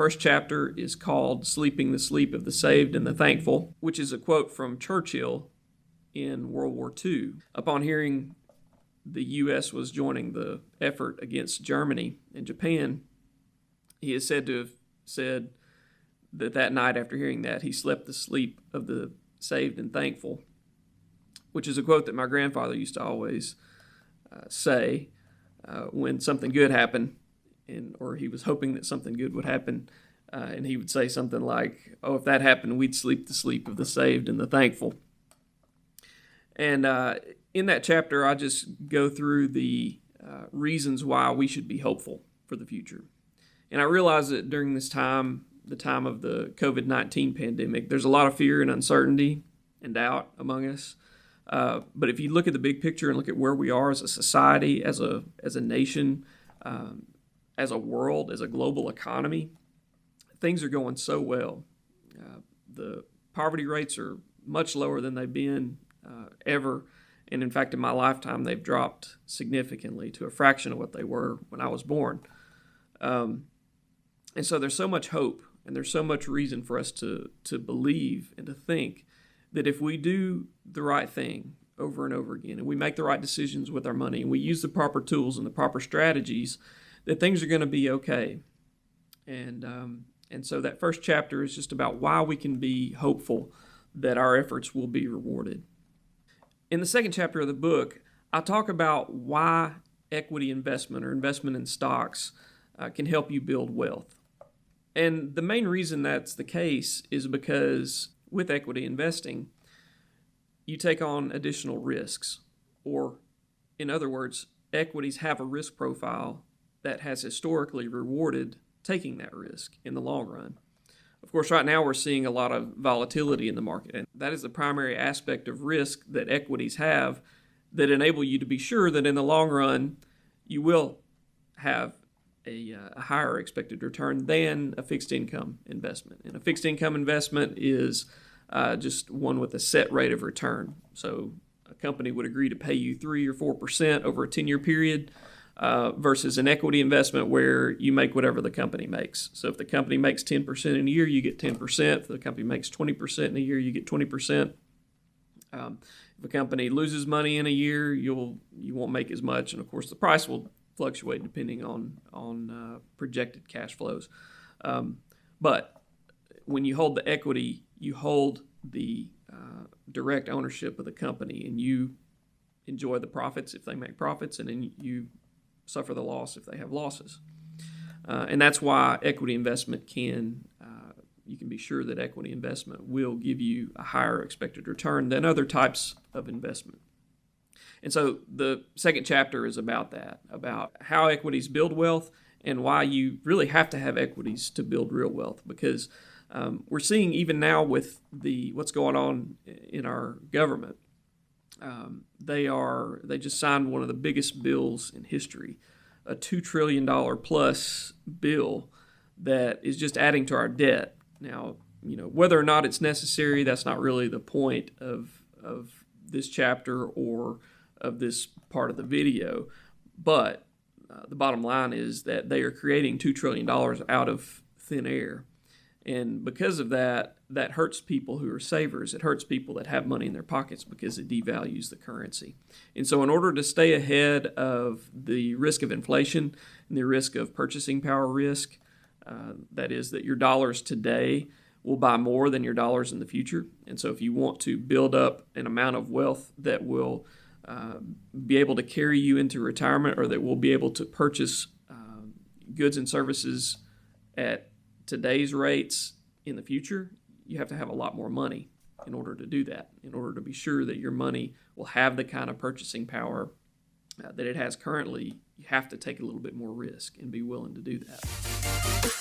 first chapter is called Sleeping the Sleep of the Saved and the Thankful, which is a quote from Churchill in World War II. Upon hearing the U.S. was joining the effort against Germany and Japan, he is said to have said that night after hearing that, he slept the sleep of the saved and thankful, which is a quote that my grandfather used to always say when something good happened, or he was hoping that something good would happen, and he would say something like, "Oh, if that happened, we'd sleep the sleep of the saved and the thankful." And in that chapter, I just go through the reasons why we should be hopeful for the future. And I realize that during this time, the time of the COVID-19 pandemic, there's a lot of fear and uncertainty and doubt among us. But if you look at the big picture and look at where we are as a society, as a nation, as a world, as a global economy, things are going so well. The poverty rates are much lower than they've been ever. And in fact, in my lifetime, they've dropped significantly to a fraction of what they were when I was born. And so there's so much hope, and there's so much reason for us to believe and to think that if we do the right thing over and over again, and we make the right decisions with our money, and we use the proper tools and the proper strategies, that things are going to be okay. And so that first chapter is just about why we can be hopeful that our efforts will be rewarded. In the second chapter of the book, I talk about why equity investment or investment in stocks can help you build wealth. And the main reason that's the case is because with equity investing, you take on additional risks. Or, in other words, equities have a risk profile that has historically rewarded taking that risk in the long run. Of course, right now we're seeing a lot of volatility in the market, and that is the primary aspect of risk that equities have that enable you to be sure that in the long run you will have a higher expected return than a fixed income investment. And a fixed income investment is just one with a set rate of return. So a company would agree to pay you 3 or 4% over a 10-year period versus an equity investment where you make whatever the company makes. So if the company makes 10% in a year, you get 10%. If the company makes 20% in a year, you get 20%. If a company loses money in a year, you won't make as much. And of course, the price will fluctuate depending on projected cash flows. But when you hold the equity, you hold the direct ownership of the company, and you enjoy the profits if they make profits, and then you suffer the loss if they have losses. And that's why equity investment you can be sure that equity investment will give you a higher expected return than other types of investment. And so the second chapter is about that, about how equities build wealth and why you really have to have equities to build real wealth. Because we're seeing even now with what's going on in our government, they just signed one of the biggest bills in history, a $2 trillion plus bill that is just adding to our debt. Now, whether or not it's necessary, that's not really the point of this chapter or of this part of the video. But the bottom line is that they are creating $2 trillion out of thin air. And because of that hurts people who are savers. It hurts people that have money in their pockets because it devalues the currency. And so in order to stay ahead of the risk of inflation and the risk of purchasing power risk, that is that your dollars today will buy more than your dollars in the future. And so if you want to build up an amount of wealth that will be able to carry you into retirement, or that will be able to purchase goods and services at today's rates in the future, you have to have a lot more money in order to do that. In order to be sure that your money will have the kind of purchasing power that it has currently, you have to take a little bit more risk and be willing to do that.